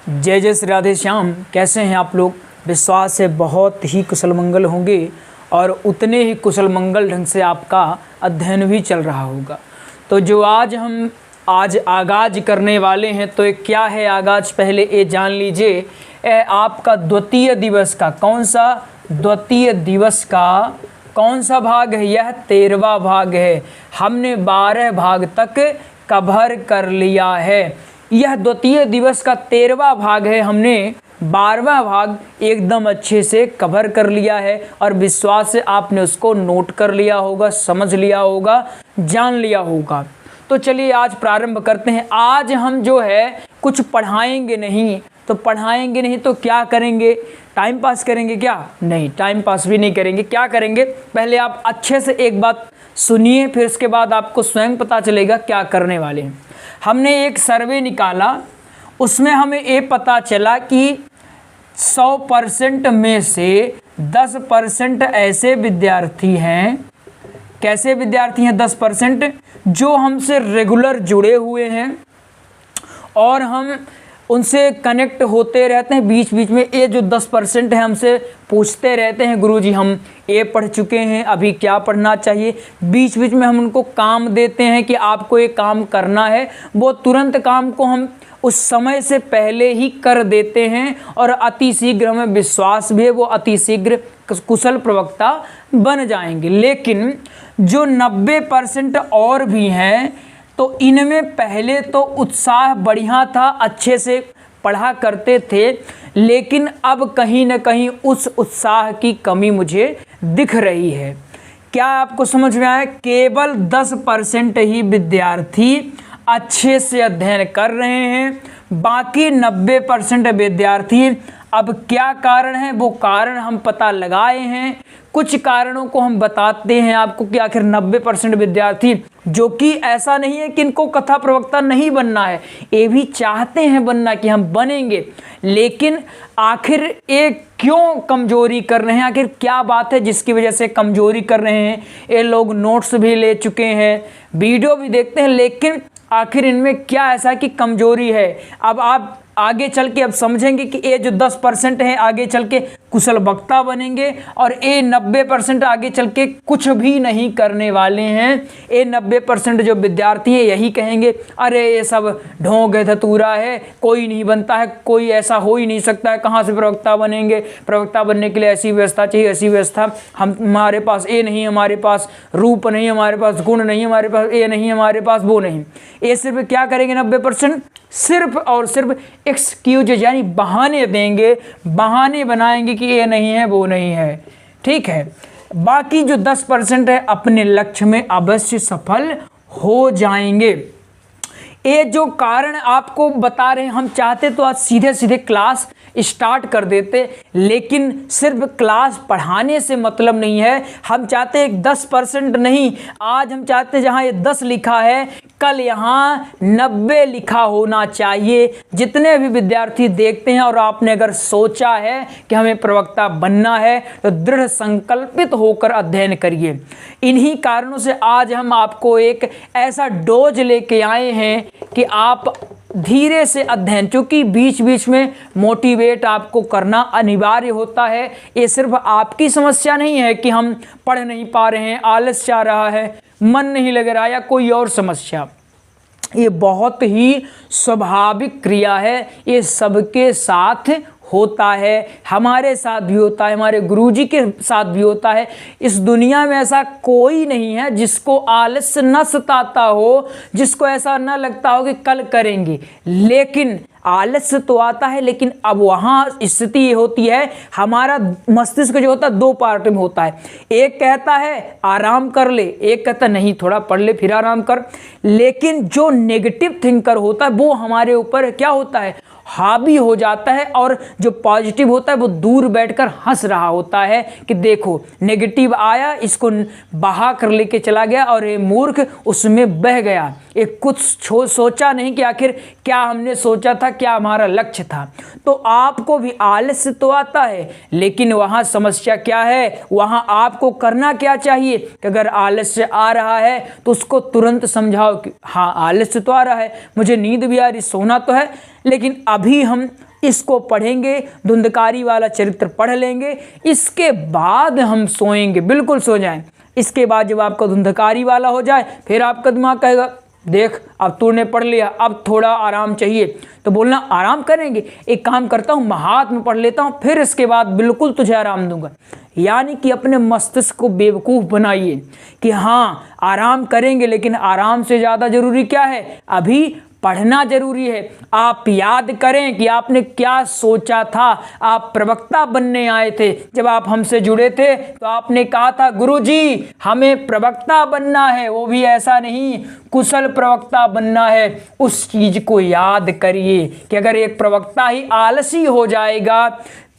जय जय श्री राधे श्याम। कैसे हैं आप लोग? विश्वास है बहुत ही कुशल मंगल होंगे और उतने ही कुशल मंगल ढंग से आपका अध्ययन भी चल रहा होगा। तो जो हम आगाज करने वाले हैं, तो ये क्या है आगाज, पहले ये जान लीजिए। आपका द्वितीय दिवस का कौन सा भाग है? यह 13वां भाग है। हमने 12 भाग तक कवर कर लिया है। यह द्वितीय दिवस का 13वां भाग है। हमने 12वां भाग एकदम अच्छे से कवर कर लिया है और विश्वास से आपने उसको नोट कर लिया होगा, समझ लिया होगा, जान लिया होगा। तो चलिए आज प्रारंभ करते हैं। आज हम जो है कुछ पढ़ाएंगे नहीं तो क्या करेंगे? टाइम पास करेंगे क्या? नहीं, टाइम पास भी नहीं करेंगे। क्या करेंगे? पहले आप अच्छे से एक बात सुनिए, फिर उसके बाद आपको स्वयं पता चलेगा क्या करने वाले हैं। हमने एक सर्वे निकाला, उसमें हमें ये पता चला कि 100% में से 10% ऐसे विद्यार्थी हैं। कैसे विद्यार्थी हैं? 10% जो हमसे रेगुलर जुड़े हुए हैं और हम उनसे कनेक्ट होते रहते हैं। बीच बीच में ये जो 10% है हमसे पूछते रहते हैं, गुरुजी हम ये पढ़ चुके हैं, अभी क्या पढ़ना चाहिए। बीच बीच में हम उनको काम देते हैं कि आपको ये काम करना है। वो तुरंत काम को हम उस समय से पहले ही कर देते हैं और अति शीघ्र, हमें विश्वास भी है वो अति शीघ्र कुशल प्रवक्ता बन जाएंगे। लेकिन जो 90% और भी हैं, तो इनमें पहले तो उत्साह बढ़िया था, अच्छे से पढ़ा करते थे, लेकिन अब कहीं ना कहीं उस उत्साह की कमी मुझे दिख रही है। क्या आपको समझ में आया? केवल 10% ही विद्यार्थी अच्छे से अध्ययन कर रहे हैं, बाकी 90% विद्यार्थी। अब क्या कारण है? वो कारण हम पता लगाए हैं। कुछ कारणों को हम बताते हैं आपको कि आखिर 90% विद्यार्थी, जो कि ऐसा नहीं है कि इनको कथा प्रवक्ता नहीं बनना है, ये भी चाहते हैं बनना कि हम बनेंगे, लेकिन आखिर ये क्यों कमजोरी कर रहे हैं? आखिर क्या बात है जिसकी वजह से कमजोरी कर रहे हैं? ये लोग नोट्स भी ले चुके हैं, वीडियो भी देखते हैं, लेकिन आखिर इनमें क्या ऐसा कि कमजोरी है? अब आप आगे चल के अब समझेंगे कि ये जो 10% है आगे चल के कुशल वक्ता बनेंगे और ये 90% आगे चल के कुछ भी नहीं करने वाले हैं। ये 90% जो विद्यार्थी हैं यही कहेंगे, अरे ये सब ढोंग है, धतूरा है, कोई नहीं बनता है, कोई ऐसा हो ही नहीं सकता है, कहाँ से प्रवक्ता बनेंगे? प्रवक्ता बनने के लिए ऐसी व्यवस्था चाहिए, ऐसी व्यवस्था हमारे पास ये नहीं, हमारे पास रूप नहीं, हमारे पास गुण नहीं, हमारे पास ये नहीं, हमारे पास वो नहीं। ये सिर्फ क्या करेंगे 90%? सिर्फ और सिर्फ एक्सक्यूज यानी बहाने देंगे, बहाने बनाएंगे कि ये नहीं है, वो नहीं है। ठीक है, बाकी जो 10% है अपने लक्ष्य में अवश्य सफल हो जाएंगे। ये जो कारण आपको बता रहे हैं, हम चाहते तो आज सीधे सीधे क्लास स्टार्ट कर देते, लेकिन सिर्फ क्लास पढ़ाने से मतलब नहीं है। हम चाहते हैं 10% नहीं, आज हम चाहते हैं जहाँ ये 10 लिखा है, कल यहाँ 90 लिखा होना चाहिए। जितने भी विद्यार्थी देखते हैं और आपने अगर सोचा है कि हमें प्रवक्ता बनना है, तो दृढ़ संकल्पित होकर अध्ययन करिए। इन्हीं कारणों से आज हम आपको एक ऐसा डोज लेके आए हैं कि आप धीरे से अध्ययन, चूँकि बीच बीच में मोटिवेट आपको करना अनिवार्य होता है। ये सिर्फ आपकी समस्या नहीं है कि हम पढ़ नहीं पा रहे हैं, आलस आ रहा है, मन नहीं लग रहा या कोई और समस्या। ये बहुत ही स्वाभाविक क्रिया है, ये सबके साथ होता है, हमारे साथ भी होता है, हमारे गुरुजी के साथ भी होता है। इस दुनिया में ऐसा कोई नहीं है जिसको आलस न सताता हो, जिसको ऐसा न लगता हो कि कल करेंगे। लेकिन आलस तो आता है, लेकिन अब वहाँ स्थिति ये होती है, हमारा मस्तिष्क जो होता है 2 पार्ट में होता है। एक कहता है आराम कर ले, एक कहता नहीं थोड़ा पढ़ ले फिर आराम कर। लेकिन जो नेगेटिव थिंकर होता है वो हमारे ऊपर क्या होता है, हावी हो जाता है, और जो पॉजिटिव होता है वो दूर बैठकर हंस रहा होता है कि देखो नेगेटिव आया, इसको बहा कर लेके चला गया और ये मूर्ख उसमें बह गया। ये कुछ सोचा नहीं कि आखिर क्या हमने सोचा था, क्या हमारा लक्ष्य था। तो आपको भी आलस्य तो आता है, लेकिन वहाँ समस्या क्या है, वहाँ आपको करना क्या चाहिए कि अगर आलस्य आ रहा है तो उसको तुरंत समझाओ कि हाँ आलस्य तो आ रहा है, मुझे नींद भी आ रही, सोना तो है, लेकिन अभी हम इसको पढ़ेंगे, धुंधकारी वाला चरित्र पढ़ लेंगे, इसके बाद हम सोएंगे, बिल्कुल सो जाएं। इसके बाद जब आपका धुंधकारी वाला हो जाए, फिर आपका दिमाग कहेगा देख अब तूने पढ़ लिया, अब थोड़ा आराम चाहिए, तो बोलना आराम करेंगे, एक काम करता हूँ महात्म पढ़ लेता हूँ, फिर इसके बाद बिल्कुल तुझे आराम दूंगा। यानी कि अपने मस्तिष्क को बेवकूफ़ बनाइए कि हाँ आराम करेंगे, लेकिन आराम से ज़्यादा ज़रूरी क्या है, अभी पढ़ना जरूरी है। आप याद करें कि आपने क्या सोचा था। आप प्रवक्ता बनने आए थे, जब आप हमसे जुड़े थे तो आपने कहा था गुरुजी हमें प्रवक्ता बनना है, वो भी ऐसा नहीं कुशल प्रवक्ता बनना है। उस चीज को याद करिए कि अगर एक प्रवक्ता ही आलसी हो जाएगा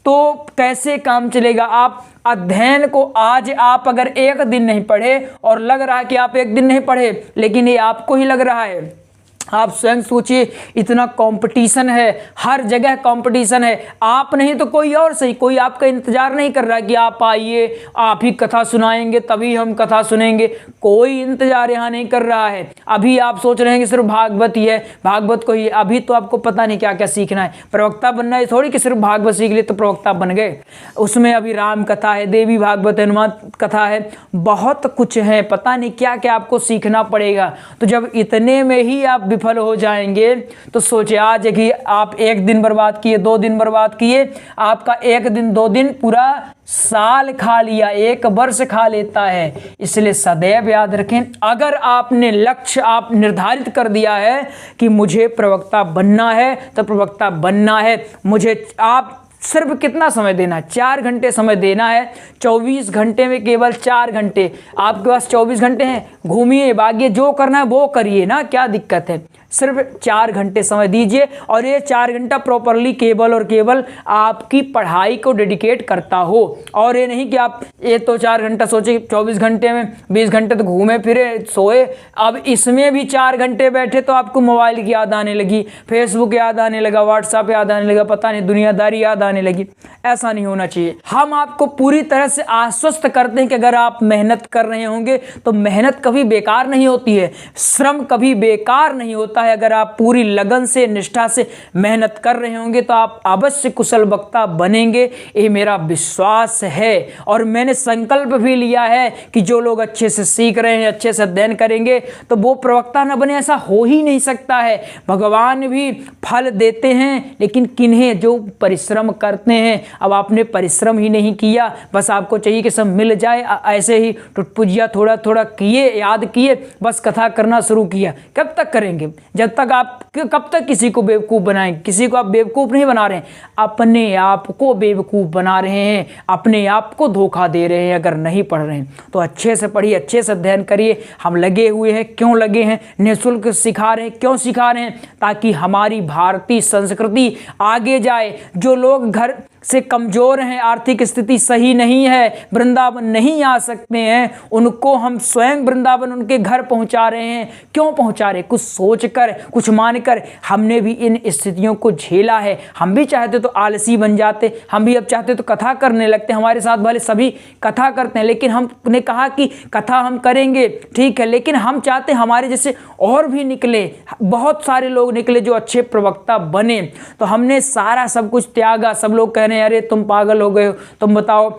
तो कैसे काम चलेगा। आप अध्ययन को आज आप अगर एक दिन नहीं पढ़े और लग रहा है कि आप एक दिन नहीं पढ़े, लेकिन ये आपको ही लग रहा है, आप स्वयं सोचिए इतना कंपटीशन है, हर जगह कंपटीशन है। आप नहीं तो कोई और सही, कोई आपका इंतजार नहीं कर रहा कि आप आइए आप ही कथा सुनाएंगे तभी हम कथा सुनेंगे, कोई इंतजार यहाँ नहीं कर रहा है। अभी आप सोच रहे हैं कि सिर्फ भागवत ही है, भागवत को ही, अभी तो आपको पता नहीं क्या क्या सीखना है। प्रवक्ता बनना है थोड़ी कि सिर्फ भागवत सीख लिए तो प्रवक्ता बन गए, उसमें अभी राम कथा है, देवी भागवत, हनुमान कथा है, बहुत कुछ है, पता नहीं क्या क्या आपको सीखना पड़ेगा। तो जब इतने में ही आप विफल हो जाएंगे तो सोचिए आज कि आप एक दिन बर्बाद किए, 2 दिन बर्बाद किए, आपका एक दिन 2 दिन पूरा साल खा लिया, 1 वर्ष खा लेता है। इसलिए सदैव याद रखें, अगर आपने लक्ष्य आप निर्धारित कर दिया है कि मुझे प्रवक्ता बनना है तो प्रवक्ता बनना है। मुझे आप सिर्फ कितना समय देना है, 4 घंटे समय देना है। 24 घंटे में केवल 4 घंटे, आपके पास 24 घंटे हैं, घूमिए भागिए, जो करना है वो करिए ना, क्या दिक्कत है। सिर्फ 4 घंटे समय दीजिए और ये 4 घंटा प्रॉपरली केवल और केवल आपकी पढ़ाई को डेडिकेट करता हो। और ये नहीं कि आप ये तो 4 घंटा सोचे 24 घंटे में 20 घंटे तो घूमे फिरे सोए, अब इसमें भी 4 घंटे बैठे तो आपको मोबाइल की याद आने लगी, फेसबुक याद आने लगा, व्हाट्सएप याद आने लगा, पता नहीं दुनियादारी याद आने लगी। ऐसा नहीं होना चाहिए। हम आपको पूरी तरह से आश्वस्त करते हैं कि अगर आप मेहनत कर रहे होंगे तो मेहनत कभी बेकार नहीं होती है, श्रम कभी बेकार नहीं होता है। अगर आप पूरी लगन से निष्ठा से मेहनत कर रहे होंगे तो आप अवश्य कुशल वक्ता बनेंगे, ये मेरा विश्वास है। और मैंने संकल्प भी लिया है कि जो लोग अच्छे से सीख रहे हैं, अच्छे से अध्ययन करेंगे तो वो प्रवक्ता न बने, ऐसा हो ही नहीं सकता है। भगवान भी फल देते हैं, लेकिन किन्हें, जो परिश्रम करते हैं। अब आपने परिश्रम ही नहीं किया, बस आपको चाहिए कि सब मिल जाए, ऐसे ही टुटपुजिया थोड़ा थोड़ा किए, याद किए, बस कथा करना शुरू किया। कब तक करेंगे? जब तक आप, कब तक किसी को बेवकूफ़ बनाएंगे? किसी को आप बेवकूफ़ नहीं बना रहे हैं, अपने आप को बेवकूफ़ बना रहे हैं, अपने आप को धोखा दे रहे हैं। अगर नहीं पढ़ रहे हैं तो अच्छे से पढ़िए, अच्छे से अध्ययन करिए। हम लगे हुए हैं, क्यों लगे हैं? निःशुल्क सिखा रहे हैं, क्यों सिखा रहे हैं? ताकि हमारी भारतीय संस्कृति आगे जाए। जो लोग घर से कमज़ोर हैं, आर्थिक स्थिति सही नहीं है, वृंदावन नहीं आ सकते हैं, उनको हम स्वयं वृंदावन उनके घर पहुंचा रहे हैं। क्यों पहुंचा रहे? कुछ सोचकर, कुछ मानकर। हमने भी इन स्थितियों को झेला है, हम भी चाहते तो आलसी बन जाते, हम भी अब चाहते तो कथा करने लगते। हमारे साथ वाले सभी कथा करते हैं, लेकिन हमने कहा कि कथा हम करेंगे ठीक है, लेकिन हम चाहते हमारे जैसे और भी निकले, बहुत सारे लोग निकले जो अच्छे प्रवक्ता बने। तो हमने सारा सब कुछ त्यागा। सब लोग कह रहे हैं अरे तुम पागल हो गए हो, तुम बताओ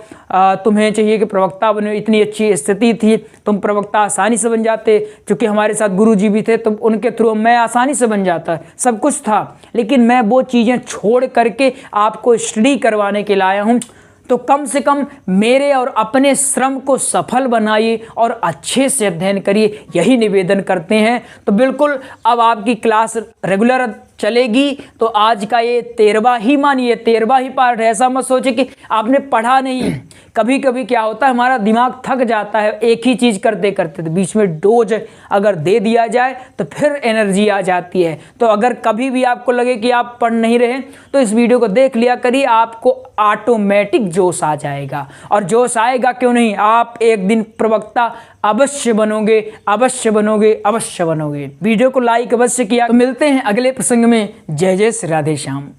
तुम्हें चाहिए कि प्रवक्ता बने, इतनी अच्छी स्थिति थी, तुम प्रवक्ता आसानी से बन जाते। क्योंकि हमारे साथ गुरुजी भी थे तो उनके थ्रू मैं आसानी से बन जाता, सब कुछ था। लेकिन मैं वो चीज़ें छोड़ करके आपको स्टडी करवाने के लिए आया हूँ। तो कम से कम मेरे और अपने श्रम को सफल बनाइए और अच्छे से अध्ययन करिए, यही निवेदन करते हैं। तो बिल्कुल अब आपकी क्लास रेगुलर चलेगी। तो आज का ये 13वां ही मानिए, 13वां ही पार्ट है। ऐसा मत सोचे कि आपने पढ़ा नहीं। कभी कभी क्या होता है, हमारा दिमाग थक जाता है एक ही चीज़ करते करते, तो बीच में डोज अगर दे दिया जाए तो फिर एनर्जी आ जाती है। तो अगर कभी भी आपको लगे कि आप पढ़ नहीं रहे तो इस वीडियो को देख लिया करिए, आपको ऑटोमेटिक जोश आ जाएगा। और जोश आएगा क्यों नहीं, आप एक दिन प्रवक्ता अवश्य बनोगे, अवश्य बनोगे, अवश्य बनोगे। वीडियो को लाइक अवश्य किया। तो मिलते हैं अगले प्रसंग में। जय जय श्री राधे श्याम।